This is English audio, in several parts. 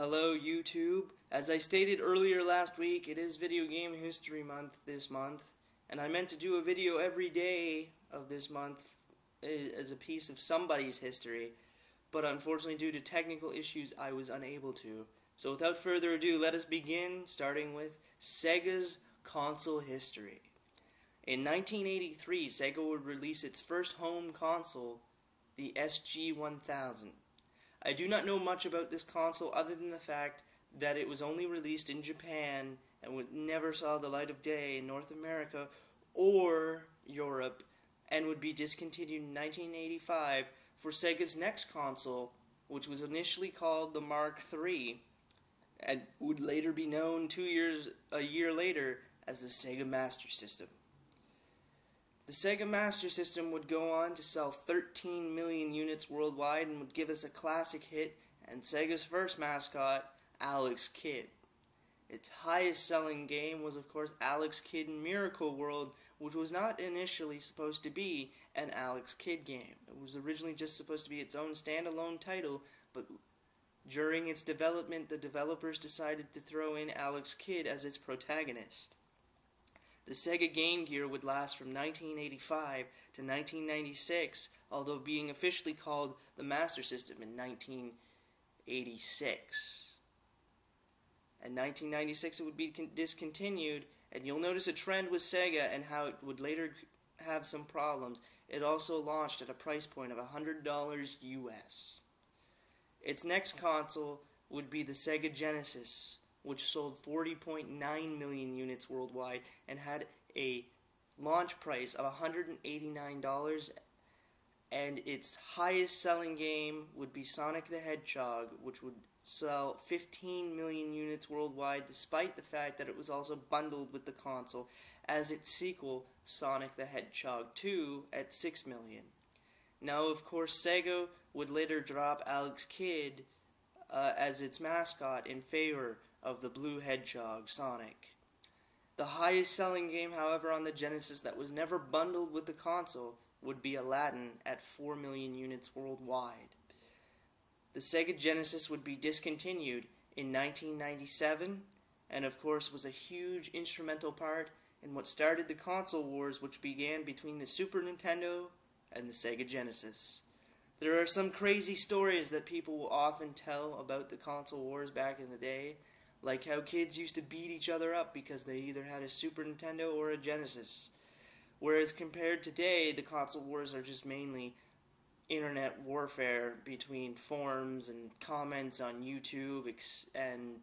Hello YouTube. As I stated earlier last week, it is Video Game History Month this month, and I meant to do a video every day of this month as a piece of somebody's history, but unfortunately due to technical issues I was unable to. So without further ado, let us begin, starting with Sega's console history. In 1983, Sega would release its first home console, the SG-1000. I do not know much about this console other than the fact that it was only released in Japan and never saw the light of day in North America or Europe, and would be discontinued in 1985 for Sega's next console, which was initially called the Mark III, and would later be known a year later as the Sega Master System. The Sega Master System would go on to sell 13 million units worldwide and would give us a classic hit and Sega's first mascot, Alex Kidd. Its highest selling game was of course Alex Kidd in Miracle World, which was not initially supposed to be an Alex Kidd game. It was originally just supposed to be its own standalone title, but during its development the developers decided to throw in Alex Kidd as its protagonist. The Sega Game Gear would last from 1985 to 1996, although being officially called the Master System in 1986. In 1996 it would be discontinued, and you'll notice a trend with Sega and how it would later have some problems. It also launched at a price point of $100 US. Its next console would be the Sega Genesis, which sold 40.9 million units worldwide and had a launch price of $189, and its highest selling game would be Sonic the Hedgehog, which would sell 15 million units worldwide, despite the fact that it was also bundled with the console as its sequel, Sonic the Hedgehog 2, at 6 million. Now, of course, Sega would later drop Alex Kidd as its mascot in favor of the blue hedgehog, Sonic. The highest selling game, however, on the Genesis that was never bundled with the console would be Aladdin at 4 million units worldwide. The Sega Genesis would be discontinued in 1997, and of course was a huge instrumental part in what started the console wars, which began between the Super Nintendo and the Sega Genesis. There are some crazy stories that people will often tell about the console wars back in the day, like how kids used to beat each other up because they either had a Super Nintendo or a Genesis. Whereas compared to today, the console wars are just mainly internet warfare between forums and comments on YouTube and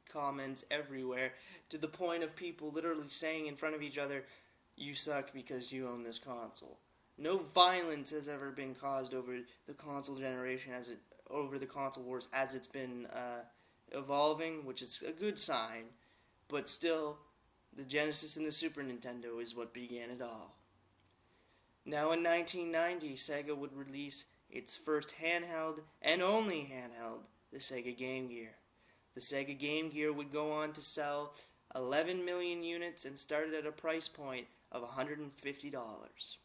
comments everywhere, to the point of people literally saying in front of each other, "You suck because you own this console." No violence has ever been caused over the console generation, over the console wars as it's been evolving, which is a good sign, but still, the Genesis and the Super Nintendo is what began it all. Now in 1990, Sega would release its first handheld, and only handheld, the Sega Game Gear. The Sega Game Gear would go on to sell 11 million units and started at a price point of $150.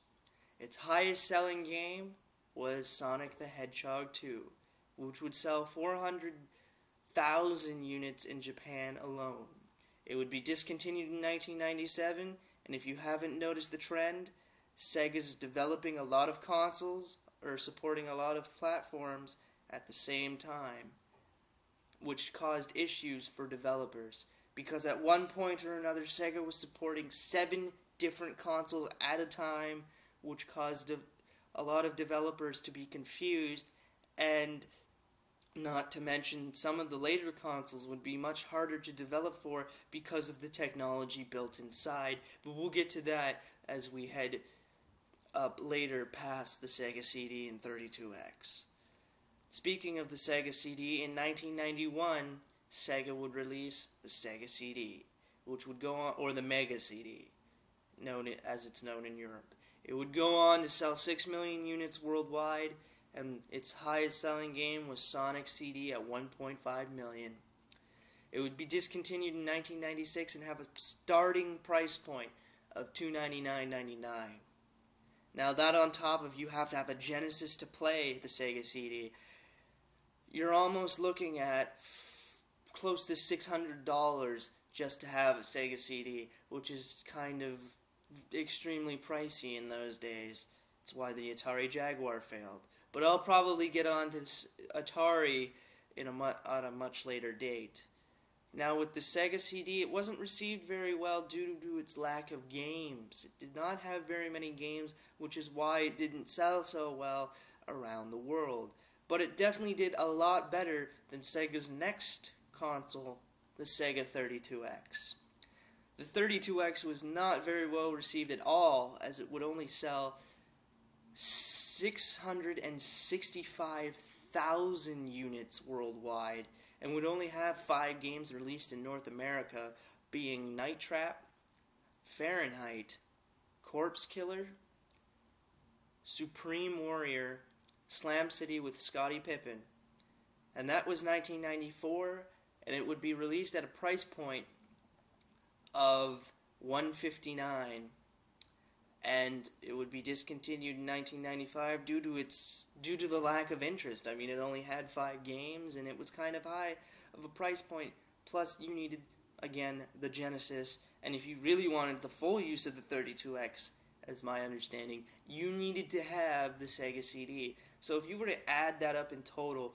Its highest selling game was Sonic the Hedgehog 2, which would sell 400,000 units in Japan alone. It would be discontinued in 1997, and if you haven't noticed the trend, Sega's developing a lot of consoles, or supporting a lot of platforms at the same time, which caused issues for developers, because at one point or another Sega was supporting 7 different consoles at a time, which caused a lot of developers to be confused, and not to mention some of the later consoles would be much harder to develop for because of the technology built inside, but we'll get to that as we head up later past the Sega CD and 32X. Speaking of the Sega CD, in 1991, Sega would release the Sega CD, which would go on, or the Mega CD, as it's known in Europe. It would go on to sell 6 million units worldwide, and its highest selling game was Sonic CD at 1.5 million. It would be discontinued in 1996 and have a starting price point of $299.99. Now that on top of you have to have a Genesis to play the Sega CD, you're almost looking at close to $600 just to have a Sega CD, which is kind of extremely pricey in those days. That's why the Atari Jaguar failed. But I'll probably get on to Atari on a much later date. Now, with the Sega CD, it wasn't received very well due to its lack of games. It did not have very many games, which is why it didn't sell so well around the world. But it definitely did a lot better than Sega's next console, the Sega 32X. The 32X was not very well received at all, as it would only sell 665,000 units worldwide, and would only have 5 games released in North America, being Night Trap, Fahrenheit, Corpse Killer, Supreme Warrior, Slam City with Scottie Pippen. And that was 1994, and it would be released at a price point of $159, and it would be discontinued in 1995 due to the lack of interest. I mean, it only had 5 games, and it was kind of high of a price point. Plus, you needed, again, the Genesis, and if you really wanted the full use of the 32X, as my understanding, you needed to have the Sega CD. So if you were to add that up in total,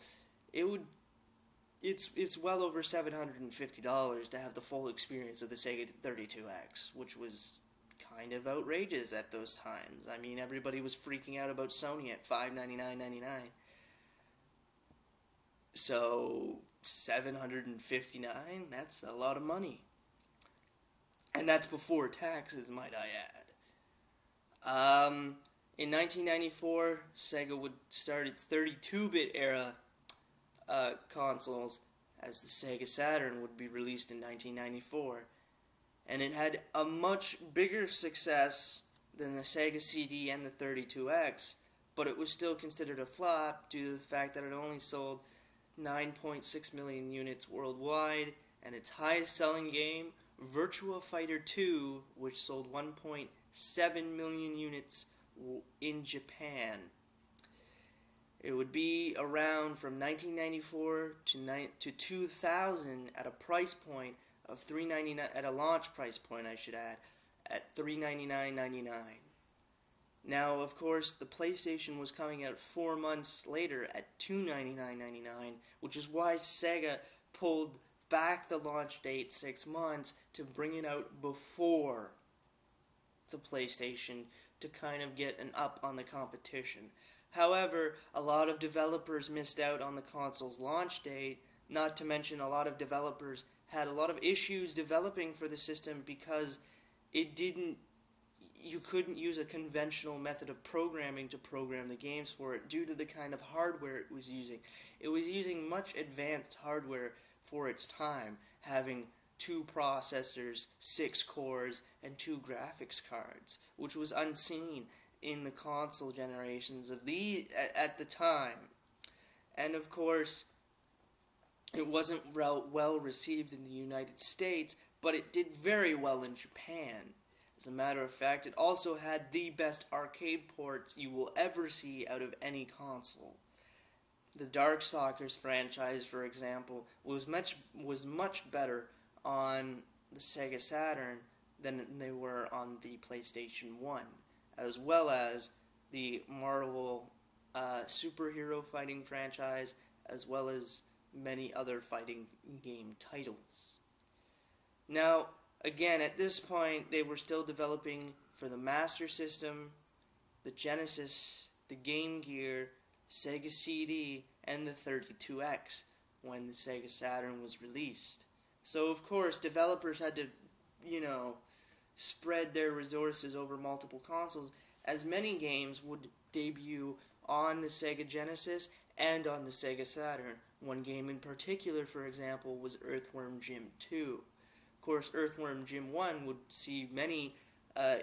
it's well over $750 to have the full experience of the Sega 32X, which was kind of outrageous at those times. I mean, everybody was freaking out about Sony at $599.99. So $759, that's a lot of money. And that's before taxes, might I add. In 1994, Sega would start its 32-bit era consoles, as the Sega Saturn would be released in 1994. And it had a much bigger success than the Sega CD and the 32X, but it was still considered a flop due to the fact that it only sold 9.6 million units worldwide, and its highest selling game, Virtua Fighter 2, which sold 1.7 million units in Japan. It would be around from 1994 to 2000 at a price point of $399, at a launch price point, I should add, at $399.99. Now, of course, the PlayStation was coming out 4 months later at $299.99, which is why Sega pulled back the launch date 6 months to bring it out before the PlayStation to kind of get an up on the competition. However, a lot of developers missed out on the console's launch date, not to mention a lot of developers had a lot of issues developing for the system because you couldn't use a conventional method of programming to program the games for it due to the kind of hardware it was using. It was using much advanced hardware for its time, having 2 processors, 6 cores, and 2 graphics cards, which was unseen in the console generations of at the time. And of course, it wasn't well received in the United States, but it did very well in Japan. As a matter of fact, it also had the best arcade ports you will ever see out of any console. The Darkstalkers franchise, for example, was much better on the Sega Saturn than they were on the PlayStation 1, as well as the Marvel superhero fighting franchise, as well as many other fighting game titles. Now, again, at this point, they were still developing for the Master System, the Genesis, the Game Gear, Sega CD, and the 32X when the Sega Saturn was released. So, of course, developers had to, spread their resources over multiple consoles, as many games would debut on the Sega Genesis and on the Sega Saturn. One game in particular, for example, was Earthworm Jim 2. Of course, Earthworm Jim 1 would see many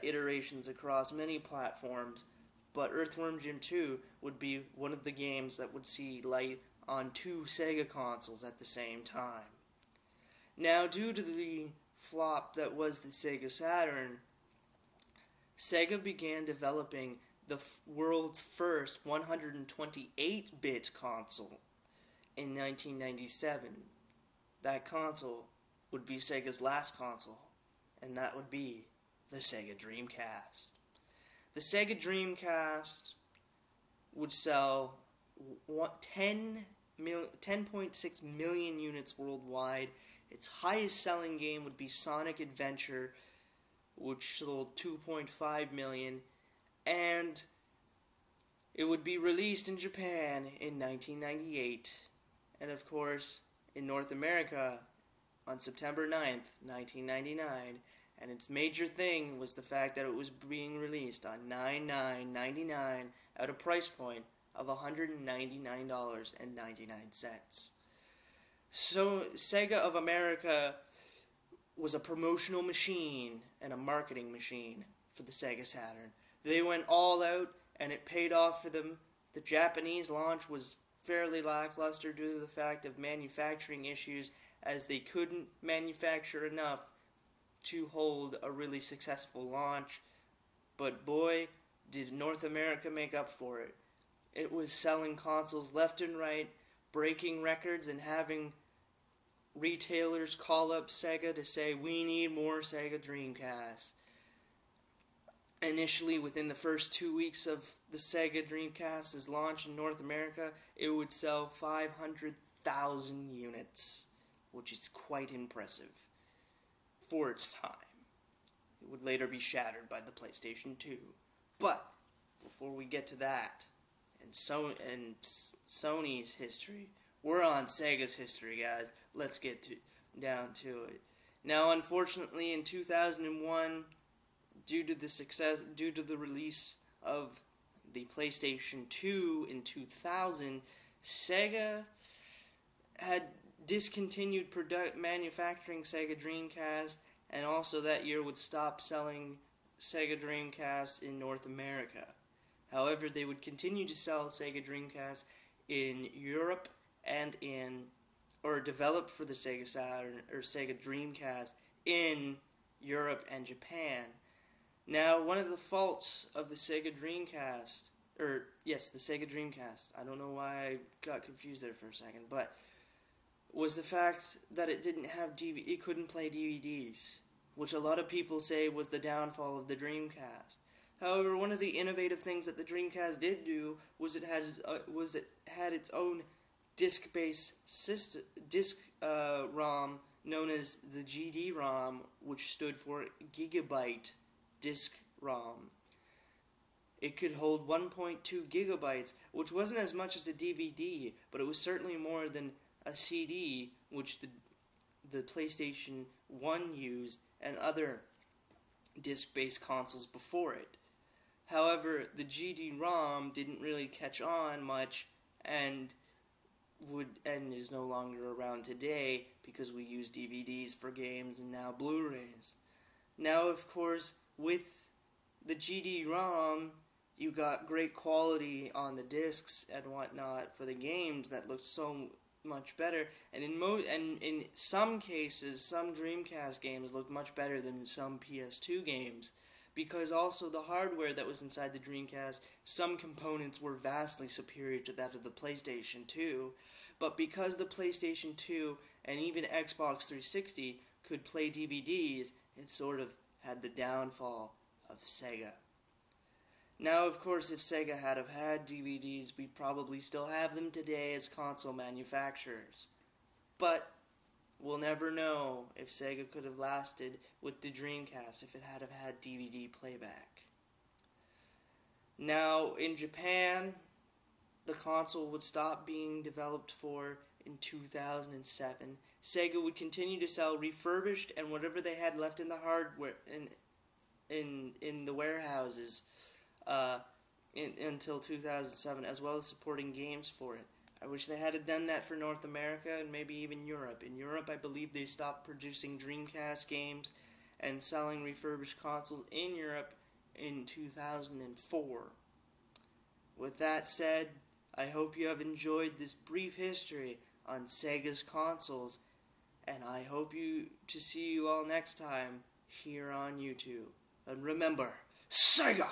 iterations across many platforms, but Earthworm Jim 2 would be one of the games that would see light on 2 Sega consoles at the same time. Now, due to the flop that was the Sega Saturn, Sega began developing the world's first 128-bit console in 1997. that console would be Sega's last console, and that would be the Sega Dreamcast. The Sega Dreamcast would sell 10.6 million units worldwide. Its highest selling game would be Sonic Adventure, which sold 2.5 million, and it would be released in Japan in 1998, and of course in North America on September 9th, 1999, and its major thing was the fact that it was being released on 9/9/99 at a price point of $199.99. So Sega of America was a promotional machine and a marketing machine for the Sega Saturn. They went all out, and it paid off for them. The Japanese launch was fairly lackluster due to the fact of manufacturing issues, as they couldn't manufacture enough to hold a really successful launch. But boy, did North America make up for it. It was selling consoles left and right, breaking records, and having retailers call up Sega to say, we need more Sega Dreamcast. Initially, within the first 2 weeks of the Sega Dreamcast's launch in North America, it would sell 500,000 units, which is quite impressive for its time. It would later be shattered by the PlayStation 2. But before we get to that, and Sony's history, we're on Sega's history, guys. Let's get down to it. Now, unfortunately, in 2001, due to the release of the PlayStation 2 in 2000, Sega had discontinued manufacturing Sega Dreamcast, and also that year would stop selling Sega Dreamcast in North America. However, they would continue to sell Sega Dreamcast in Europe and develop for the Sega Saturn or Sega Dreamcast in Europe and Japan. Now, one of the faults of the Sega Dreamcast, the Sega Dreamcast, I don't know why I got confused there for a second, but was the fact that it didn't have it couldn't play DVDs, which a lot of people say was the downfall of the Dreamcast. However, one of the innovative things that the Dreamcast did do was it had its own disc-based ROM known as the GD-ROM, which stood for Gigabyte Disc ROM. It could hold 1.2 gigabytes, which wasn't as much as a DVD, but it was certainly more than a CD, which the PlayStation 1 used, and other disc-based consoles before it. However, the GD-ROM didn't really catch on much, and is no longer around today because we use DVDs for games and now Blu-rays. Now, of course, with the GD-ROM, you got great quality on the discs and whatnot for the games that looked so much better, and in some cases, some Dreamcast games looked much better than some PS2 games, because also the hardware that was inside the Dreamcast, some components were vastly superior to that of the PlayStation 2, but because the PlayStation 2 and even Xbox 360 could play DVDs, it sort of had the downfall of Sega. Now, of course, if Sega had DVDs, we'd probably still have them today as console manufacturers. But we'll never know if Sega could have lasted with the Dreamcast if it had DVD playback. Now, in Japan, the console would stop being developed in 2007. Sega would continue to sell refurbished and whatever they had left in the hardware in the warehouses until 2007, as well as supporting games for it. I wish they had done that for North America and maybe even Europe. In Europe, I believe they stopped producing Dreamcast games and selling refurbished consoles in Europe in 2004. With that said, I hope you have enjoyed this brief history on Sega's consoles, and I hope to see you all next time here on YouTube. And remember, Sega!